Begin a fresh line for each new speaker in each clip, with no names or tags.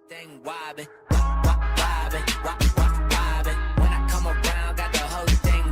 thing wobbin', wobbin', wobbin'. When I come around, got the whole thing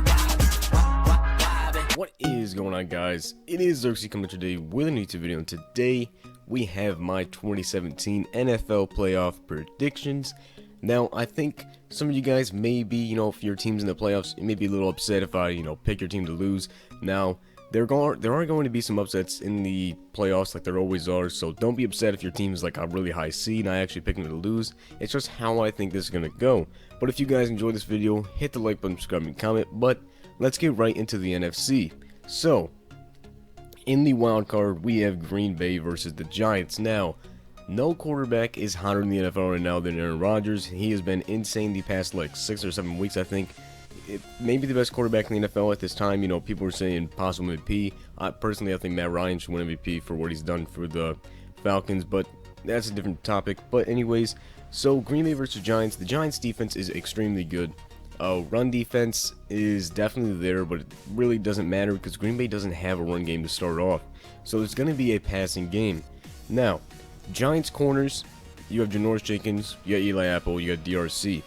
wobbin'.
What is going on, guys? It is Xerxes coming today with a new YouTube video, and today we have my 2017 NFL playoff predictions. Now, I think some of you guys may be, if your team's in the playoffs, you may be a little upset if I, pick your team to lose. Now, there are going to be some upsets in the playoffs like there always are, so don't be upset if your team is like a really high seed and I actually pick them to lose. It's just how I think this is going to go. But if you guys enjoyed this video, hit the like button, subscribe, and comment. But let's get right into the NFC. So, in the wild card, we have Green Bay versus the Giants. Now, no quarterback is hotter in the NFL right now than Aaron Rodgers. He has been insane the past like 6 or 7 weeks, I think. It may be the best quarterback in the NFL at this time. People are saying possible MVP. Personally, I think Matt Ryan should win MVP for what he's done for the Falcons, but that's a different topic. But anyways, so Green Bay versus Giants. The Giants defense is extremely good. Run defense is definitely there, but it really doesn't matter because Green Bay doesn't have a run game to start off. So it's going to be a passing game. Now, Giants corners, you have Janoris Jenkins, you got Eli Apple, you got DRC.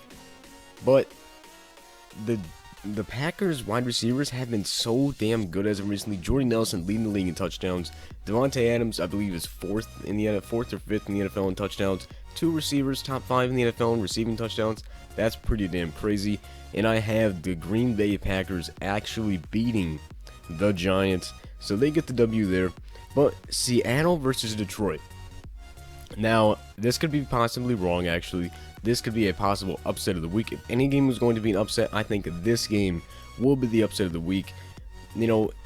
But the Packers wide receivers have been so damn good as of recently. Jordy Nelson leading the league in touchdowns. Devontae Adams, I believe, is fourth or fifth in the NFL in touchdowns. 2 receivers, top 5 in the NFL in receiving touchdowns. That's pretty damn crazy. And I have the Green Bay Packers actually beating the Giants, so they get the W there. But Seattle versus Detroit. Now, this could be possibly wrong, actually. This could be a possible upset of the week. If any game was going to be an upset, I think this game will be the upset of the week.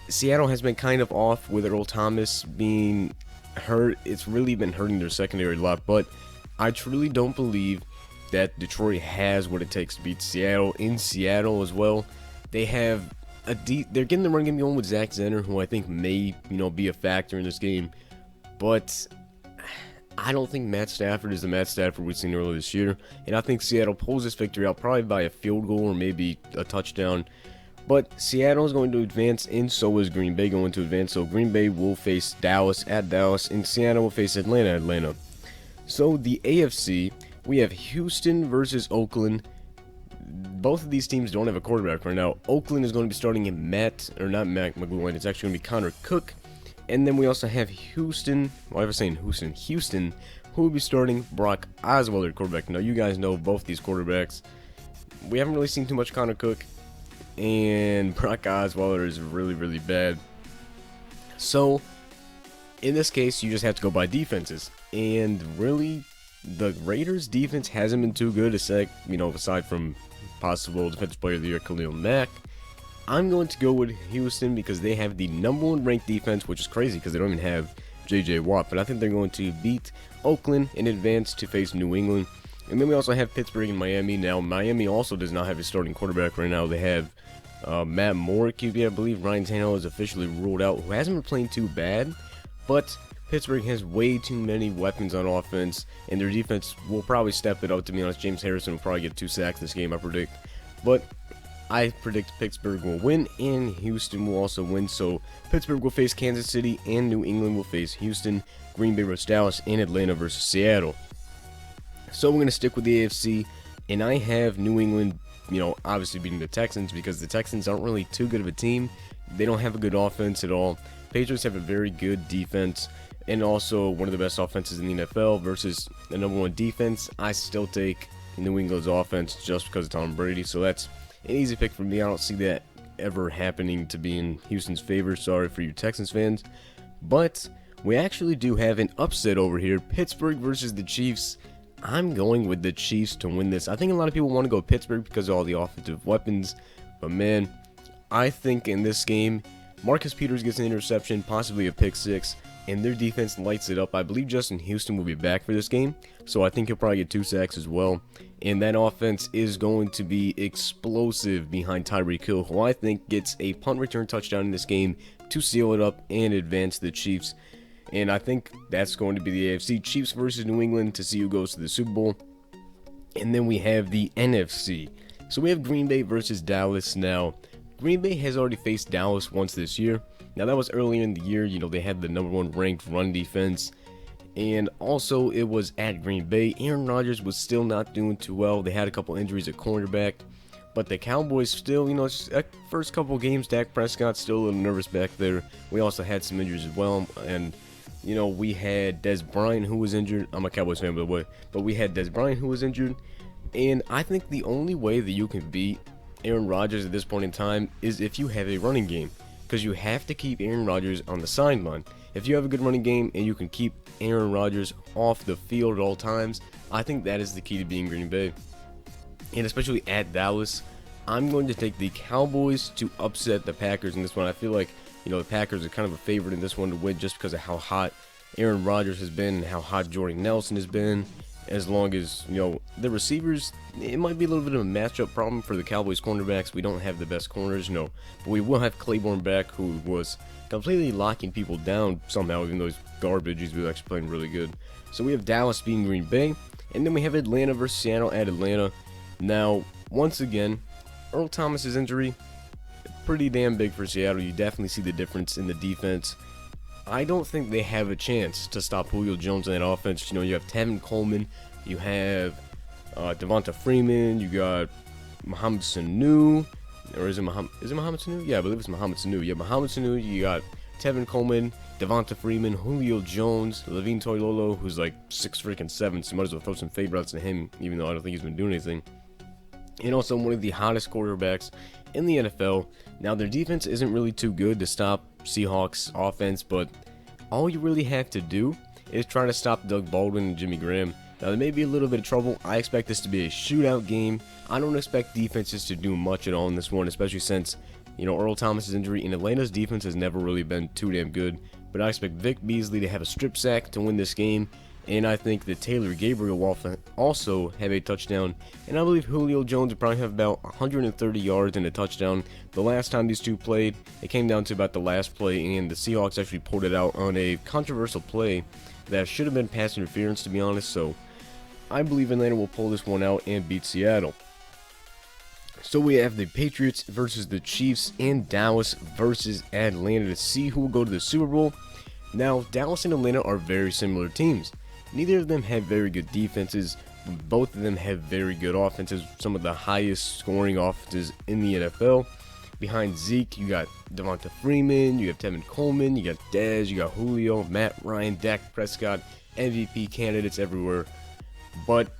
Seattle has been kind of off with Earl Thomas being hurt. It's really been hurting their secondary a lot, but I truly don't believe that Detroit has what it takes to beat Seattle. In Seattle as well, they have they're getting the run game going with Zach Zenner, who I think may, be a factor in this game, but I don't think Matt Stafford is the Matt Stafford we've seen earlier this year, and I think Seattle pulls this victory out probably by a field goal or maybe a touchdown. But Seattle is going to advance, and so is Green Bay going to advance. So Green Bay will face Dallas at Dallas, and Seattle will face Atlanta at Atlanta. So the AFC, we have Houston versus Oakland. Both of these teams don't have a quarterback right now. Oakland is going to be starting in Matt McGloin. It's actually going to be Connor Cook. And then we also have Houston, Houston, who will be starting Brock Osweiler at quarterback. Now, you guys know both these quarterbacks. We haven't really seen too much Connor Cook, and Brock Osweiler is really, really bad. So, in this case, you just have to go by defenses. And really, the Raiders' defense hasn't been too good, aside from possible Defensive Player of the Year, Khalil Mack. I'm going to go with Houston because they have the #1 ranked defense, which is crazy because they don't even have J.J. Watt. But I think they're going to beat Oakland in advance to face New England. And then we also have Pittsburgh and Miami. Now, Miami also does not have a starting quarterback right now. They have Matt Moore at QB, I believe. Ryan Tannehill is officially ruled out, who hasn't been playing too bad. But Pittsburgh has way too many weapons on offense, and their defense will probably step it up, to be honest. James Harrison will probably get 2 sacks this game, I predict. But I predict Pittsburgh will win, and Houston will also win. So Pittsburgh will face Kansas City, and New England will face Houston. Green Bay versus Dallas, and Atlanta versus Seattle. So we're going to stick with the AFC, and I have New England, obviously beating the Texans because the Texans aren't really too good of a team. They don't have a good offense at all. Patriots have a very good defense, and also one of the best offenses in the NFL versus the #1 defense. I still take New England's offense just because of Tom Brady, so that's an easy pick for me. I don't see that ever happening to be in Houston's favor. Sorry for you Texans fans. But we actually do have an upset over here. Pittsburgh versus the Chiefs. I'm going with the Chiefs to win this. I think a lot of people want to go Pittsburgh because of all the offensive weapons. But man, I think in this game, Marcus Peters gets an interception, possibly a pick 6, and their defense lights it up. I believe Justin Houston will be back for this game, so I think he'll probably get 2 sacks as well. And that offense is going to be explosive behind Tyreek Hill, who I think gets a punt return touchdown in this game to seal it up and advance the Chiefs. And I think that's going to be the AFC. Chiefs versus New England to see who goes to the Super Bowl. And then we have the NFC. So we have Green Bay versus Dallas now. Green Bay has already faced Dallas once this year. Now, that was earlier in the year. They had the #1 ranked run defense. And also, it was at Green Bay. Aaron Rodgers was still not doing too well. They had a couple injuries at cornerback. But the Cowboys still, first couple games, Dak Prescott still a little nervous back there. We also had some injuries as well. And, we had Dez Bryant who was injured. I'm a Cowboys fan, by the way. But we had Dez Bryant who was injured. And I think the only way that you can beat Aaron Rodgers at this point in time is if you have a running game. Because you have to keep Aaron Rodgers on the sideline. If you have a good running game and you can keep Aaron Rodgers off the field at all times, I think that is the key to beating Green Bay. And especially at Dallas, I'm going to take the Cowboys to upset the Packers in this one. I feel like, the Packers are kind of a favorite in this one to win just because of how hot Aaron Rodgers has been and how hot Jordy Nelson has been. As long as, the receivers, it might be a little bit of a matchup problem for the Cowboys cornerbacks. We don't have the best corners, but we will have Claiborne back, who was completely locking people down somehow, even though he's garbage. He's actually playing really good. So we have Dallas beating Green Bay, and then we have Atlanta versus Seattle at Atlanta. Now, once again, Earl Thomas's injury, pretty damn big for Seattle. You definitely see the difference in the defense. I don't think they have a chance to stop Julio Jones in that offense. You have Tevin Coleman, you have Devonta Freeman, you got Mohamed Sanu, or is it Mohamed Sanu? Yeah, I believe it's Mohamed Sanu. Yeah, Mohamed Sanu, you got Tevin Coleman, Devonta Freeman, Julio Jones, Levine Toilolo, who's like 6'7", so you might as well throw some fade routes to him, even though I don't think he's been doing anything. And also one of the hottest quarterbacks in the NFL. Now, their defense isn't really too good to stop Seahawks offense, but all you really have to do is try to stop Doug Baldwin and Jimmy Graham. Now, there may be a little bit of trouble. I expect this to be a shootout game. I don't expect defenses to do much at all in this one, especially since, Earl Thomas' injury, and Atlanta's defense has never really been too damn good. But I expect Vic Beasley to have a strip sack to win this game, and I think that Taylor Gabriel will also have a touchdown, and I believe Julio Jones will probably have about 130 yards and a touchdown. The last time these two played, it came down to about the last play, and the Seahawks actually pulled it out on a controversial play that should have been pass interference, to be honest. So I believe Atlanta will pull this one out and beat Seattle. So we have the Patriots versus the Chiefs and Dallas versus Atlanta to see who will go to the Super Bowl. Now, Dallas and Atlanta are very similar teams. Neither of them have very good defenses. Both of them have very good offenses, some of the highest scoring offenses in the NFL. Behind Zeke, you got Devonta Freeman, you have Tevin Coleman, you got Dez, you got Julio, Matt Ryan, Dak Prescott, MVP candidates everywhere. But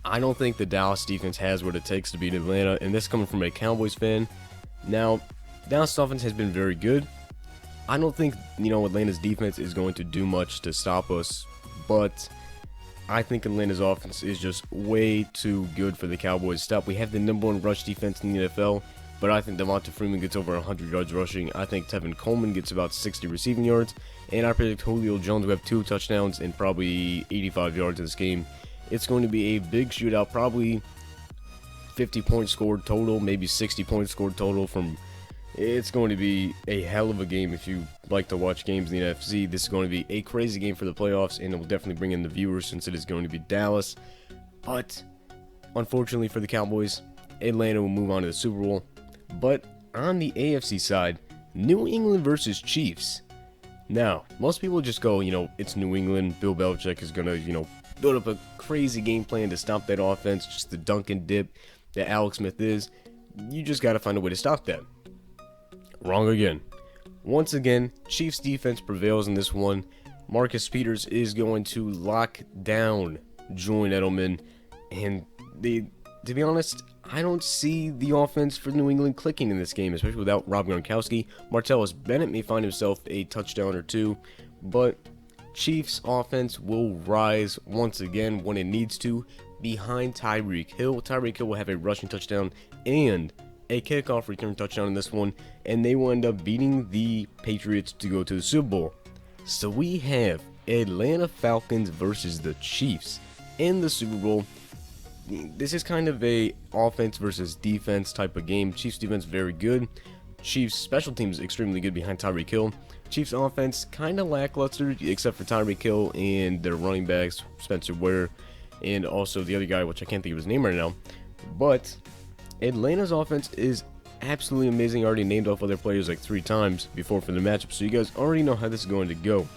I don't think the Dallas defense has what it takes to beat Atlanta, and this coming from a Cowboys fan. Now, Dallas offense has been very good. I don't think, Atlanta's defense is going to do much to stop us, but I think Atlanta's offense is just way too good for the Cowboys to stop. We have the number one rush defense in the NFL, but I think Devonta Freeman gets over 100 yards rushing. I think Tevin Coleman gets about 60 receiving yards, and I predict Julio Jones will have 2 touchdowns and probably 85 yards in this game. It's going to be a big shootout, probably 50 points scored total, maybe 60 points scored total from... It's going to be a hell of a game if you like to watch games in the NFC. This is going to be a crazy game for the playoffs, and it will definitely bring in the viewers since it is going to be Dallas. But, unfortunately for the Cowboys, Atlanta will move on to the Super Bowl. But, on the AFC side, New England versus Chiefs. Now, most people just go, it's New England. Bill Belichick is going to, build up a crazy game plan to stop that offense, just the dunk and dip that Alex Smith is. You just got to find a way to stop that. Wrong again. Once again, Chiefs defense prevails in this one. Marcus Peters is going to lock down Julian Edelman, and to be honest, I don't see the offense for New England clicking in this game, especially without Rob Gronkowski. Martellus Bennett may find himself a touchdown or two, but Chiefs offense will rise once again when it needs to behind Tyreek Hill. Tyreek Hill will have a rushing touchdown and a kickoff return touchdown in this one, and they will end up beating the Patriots to go to the Super Bowl. So we have Atlanta Falcons versus the Chiefs in the Super Bowl. This is kind of a offense versus defense type of game. Chiefs defense very good. Chiefs special teams extremely good behind Tyreek Hill. Chiefs offense kind of lackluster except for Tyreek Hill and their running backs Spencer Ware and also the other guy, which I can't think of his name right now. But Atlanta's offense is absolutely amazing. I already named off other players like 3 times before for the matchup, so you guys already know how this is going to go.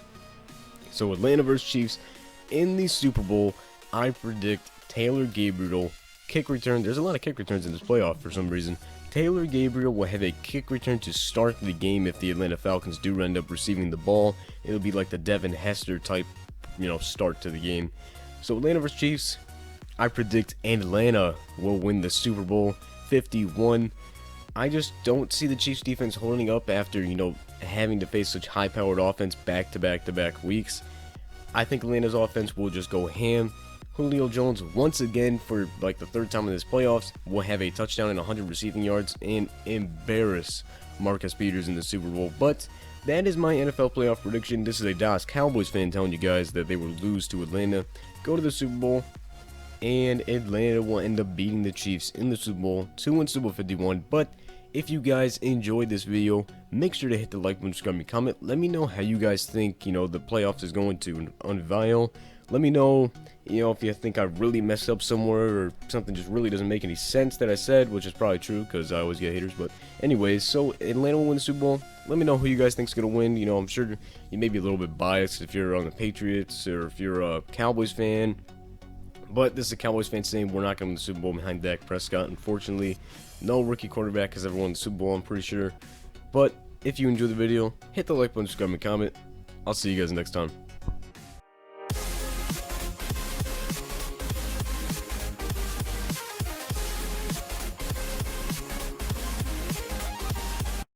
So Atlanta vs. Chiefs in the Super Bowl. I predict Taylor Gabriel kick return. There's a lot of kick returns in this playoff for some reason. Taylor Gabriel will have a kick return to start the game if the Atlanta Falcons do end up receiving the ball. It'll be like the Devin Hester type, start to the game. So Atlanta vs. Chiefs, I predict Atlanta will win the Super Bowl 51. I just don't see the Chiefs defense holding up after, having to face such high-powered offense back-to-back weeks. I think Atlanta's offense will just go ham. Julio Jones, once again, for like the third time in this playoffs, will have a touchdown and 100 receiving yards and embarrass Marcus Peters in the Super Bowl. But that is my NFL playoff prediction. This is a Dallas Cowboys fan telling you guys that they will lose to Atlanta, go to the Super Bowl, and Atlanta will end up beating the Chiefs in the Super Bowl to win Super Bowl 51. But if you guys enjoyed this video, make sure to hit the like button, subscribe, and comment. Let me know how you guys think, the playoffs is going to unveil. Let me know, if you think I really messed up somewhere or something just really doesn't make any sense that I said, which is probably true because I always get haters. But anyways, so Atlanta will win the Super Bowl. Let me know who you guys think's going to win. I'm sure you may be a little bit biased if you're on the Patriots or if you're a Cowboys fan. But this is a Cowboys fan saying we're not going to win the Super Bowl behind Dak Prescott. Unfortunately, no rookie quarterback has ever won the Super Bowl, I'm pretty sure. But if you enjoyed the video, hit the like button, subscribe, and comment. I'll see you guys next time.